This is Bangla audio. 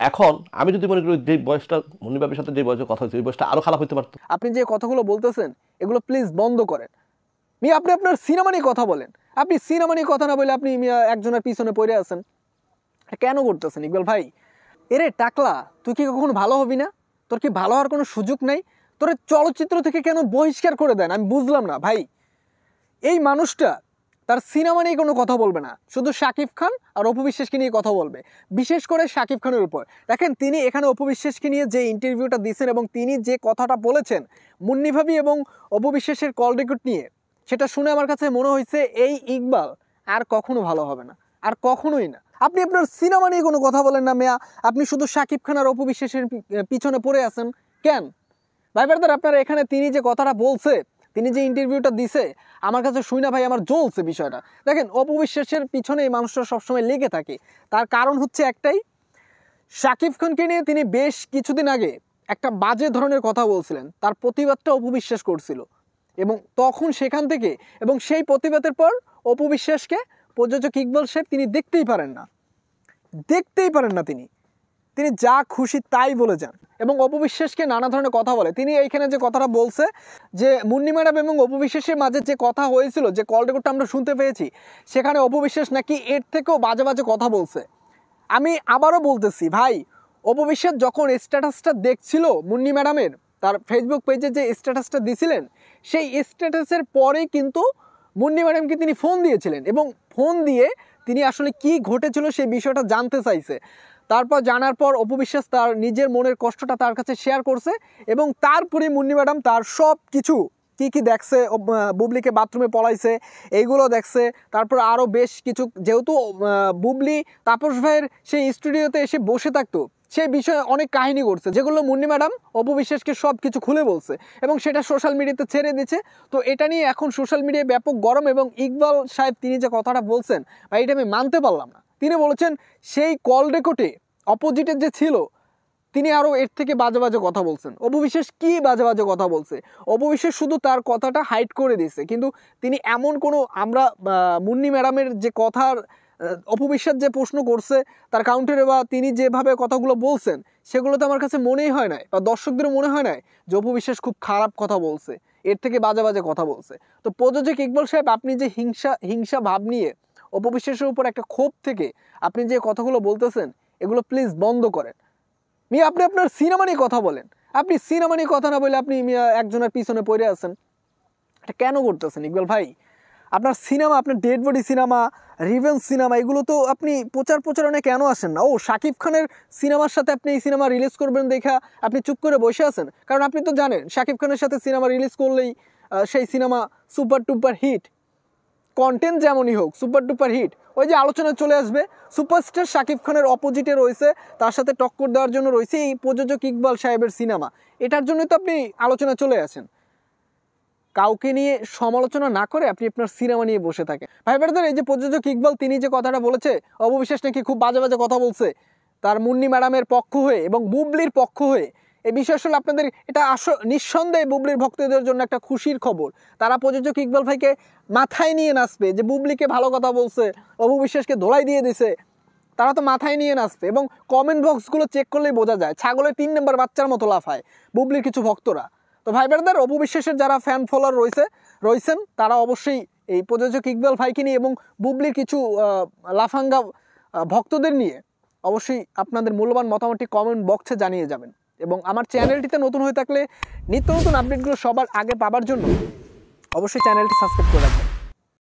এখন আমি যদি মনে করি যে বয়সটা মুন্নিবাবের সাথে যে বয়সে কথা হয়েছে ওই বয়সটা আরো খারাপ হতে পারতো। আপনি যে কথাগুলো বলতেছেন এগুলো প্লিজ বন্ধ করেন। আপনি আপনার সিনেমা নিয়ে কথা বলেন। আপনি সিনেমা নিয়ে কথা না বলে আপনি একজনের পিছনে পড়ে আছেন, কেন করতেছেন ইকবাল ভাই? এরে টাকলা, তুই কি কখনো ভালো হবি না? তোর কি ভালো হওয়ার কোনো সুযোগ নেই? তোর চলচ্চিত্র থেকে কেন বহিষ্কার করে দেন আমি বুঝলাম না ভাই। এই মানুষটা তার সিনেমা নিয়ে কোনো কথা বলবে না, শুধু শাকিব খান আর অপু বিশ্বাসকে নিয়ে কথা বলবে, বিশেষ করে শাকিব খানের উপর। দেখেন তিনি এখানে অপু বিশ্বাসকে নিয়ে যে ইন্টারভিউটা দিয়েছেন এবং তিনি যে কথাটা বলেছেন মুন্নি ভাবি এবং অপু বিশ্বাসের কল রেকর্ড নিয়ে, সেটা শুনে আমার কাছে মনে হয়েছে এই ইকবাল আর কখনো ভালো হবে না, আর কখনোই না। আপনি আপনার সিনেমা নিয়ে কোনো কথা বলেন না মেয়া, আপনি শুধু শাকিব খান আর অপু বিশ্বাসের পিছনে পড়ে আছেন কেন? ভাই ব্রাদার, আপনারা এখানে তিনি যে কথাটা বলছে, তিনি যে ইন্টারভিউটা দিছে, আমার কাছে শুই না ভাই আমার জ্বলছে বিষয়টা। দেখেন অপু বিশ্বাসের পিছনে এই মানুষটা সবসময় লেগে থাকে, তার কারণ হচ্ছে একটাই, শাকিব খানকে নিয়ে তিনি বেশ কিছুদিন আগে একটা বাজে ধরনের কথা বলছিলেন, তার প্রতিবাদটা অপু বিশ্বাস করছিল এবং তখন সেখান থেকে এবং সেই প্রতিবাদের পর অপু বিশ্বাসকে প্রযোজক ইকবাল সাহেব তিনি দেখতেই পারেন না তিনি যা খুশি তাই বলে যান এবং অপু বিশ্বাসকে নানা ধরনের কথা বলে। তিনি এইখানে যে কথাটা বলছে যে মুন্নি ম্যাডাম এবং অপু বিশ্বাসের মাঝে যে কথা হয়েছিল, যে কল রেকর্ডটা আমরা শুনতে পেয়েছি, সেখানে অপু বিশ্বাস নাকি এর থেকেও বাজে বাজে কথা বলছে। আমি আবারও বলতেছি ভাই, অপু বিশ্বাস যখন স্ট্যাটাসটা দেখছিল মুন্নি ম্যাডামের, তার ফেসবুক পেজে যে স্ট্যাটাসটা দিছিলেন, সেই স্ট্যাটাসের পরেই কিন্তু মুন্নি ম্যাডামকে তিনি ফোন দিয়েছিলেন এবং ফোন দিয়ে তিনি আসলে কি ঘটেছিল সেই বিষয়টা জানতে চাইছে। তারপর জানার পর অপু বিশ্বাস তার নিজের মনের কষ্টটা তার কাছে শেয়ার করছে এবং তারপরে মুন্নি ম্যাডাম তার সব কিছু কি দেখছে, বুবলিকে বাথরুমে পলাইছে এইগুলো দেখছে, তারপর আরও বেশ কিছু, যেহেতু বুবলি তাপস ভাইয়ের সেই স্টুডিওতে এসে বসে থাকতো, সেই বিষয়ে অনেক কাহিনী করছে, যেগুলো মুন্নি ম্যাডাম অপু বিশ্বাসকে সব কিছু খুলে বলছে এবং সেটা সোশ্যাল মিডিয়াতে ছেড়ে দিচ্ছে। তো এটা নিয়ে এখন সোশ্যাল মিডিয়ায় ব্যাপক গরম এবং ইকবাল সাহেব তিনি যে কথাটা বলছেন ভাই, এটা আমি মানতে পারলাম না। তিনি বলেছেন সেই কল রেকর্ডে অপোজিটের যে ছিল তিনি আরও এর থেকে বাজে বাজে কথা বলছেন। অপু বিশ্বাস কি বাজে বাজে কথা বলছে? অপু বিশ্বাস শুধু তার কথাটা হাইড করে দিয়েছে, কিন্তু তিনি এমন কোনো, আমরা মুন্নি ম্যাডামের যে কথার অপু বিশ্বাস যে প্রশ্ন করছে তার কাউন্টারে বা তিনি যেভাবে কথাগুলো বলছেন, সেগুলো তো আমার কাছে মনেই হয় নাই বা দর্শকদেরও মনে হয় নাই যে অপু বিশ্বাস খুব খারাপ কথা বলছে, এর থেকে বাজে বাজে কথা বলছে। তো প্রযোজক ইকবাল সাহেব, আপনি যে হিংসা ভাব নিয়ে অপু বিশ্বাসের উপর একটা ক্ষোভ থেকে আপনি যে কথাগুলো বলতেছেন, এগুলো প্লিজ বন্ধ করেন। আপনি আপনার সিনেমা নিয়ে কথা বলেন। আপনি সিনেমা নিয়ে কথা না বলে আপনি একজনের পিছনে পড়ে আছেন, এটা কেন করতেছেন ইকবাল ভাই? আপনার সিনেমা, আপনার dead body cinema, revenge cinema, এগুলো তো আপনি প্রচারণে কেন আসেন না? ও শাকিব খানের সিনেমার সাথে আপনি এই সিনেমা রিলিজ করবেন দেখা আপনি চুপ করে বসে আছেন, কারণ আপনি তো জানেন শাকিব খানের সাথে সিনেমা রিলিজ করলেই সেই cinema super duper hit, content যেমনই হোক সুপার টুপার হিট। ওই যে আলোচনা চলে আসবে সুপারস্টার শাকিব খানের অপোজিটে রয়েছে, তার সাথে টক্কর দেওয়ার জন্য রয়েছে এই প্রযোজক ইকবাল সাহেবের সিনেমা, এটার জন্যই তো আপনি আলোচনা চলে আসেন। কাউকে নিয়ে সমালোচনা না করে আপনি আপনার সিনেমা নিয়ে বসে থাকেন। ভাই ব্রাদার, এই যে প্রযোজক ইকবাল তিনি যে কথাটা বলেছে, অপু বিশ্বাস নাকি খুব বাজে বাজে কথা বলছে তার মুন্নি ম্যাডামের পক্ষ হয়ে এবং বুবলির পক্ষ হয়ে, এই বিষয় আসলে আপনাদের এটা নিঃসন্দেহে বুবলির ভক্তদের জন্য একটা খুশির খবর। তারা প্রযোজক ইকবাল ভাইকে মাথায় নিয়ে নাচবে যে বুবলিকে ভালো কথা বলছে, অপু বিশ্বাসকে ধোলাই দিয়ে দিছে, তারা তো মাথায় নিয়ে নাচবে। এবং কমেন্ট বক্সগুলো চেক করলেই বোঝা যায় ছাগলের 3 নম্বর বাচ্চার মতো লাফায় বুবলির কিছু ভক্তরা। তো ভাই ব্রাদার, অপু বিশ্বাসের যারা ফ্যান ফলোয়ার রয়েছেন তারা অবশ্যই এই প্রযোজক ইকবাল ভাইকে নিয়ে এবং বুবলির কিছু লাফাঙ্গা ভক্তদের নিয়ে অবশ্যই আপনাদের মূল্যবান মতামতটি কমেন্ট বক্সে জানিয়ে যাবেন। এবং আমার চ্যানেলটিতে নতুন হয়ে থাকলে নিত্য নতুন আপডেটগুলো সবার আগে পাবার জন্য অবশ্যই চ্যানেলটি সাবস্ক্রাইব করে রাখবেন।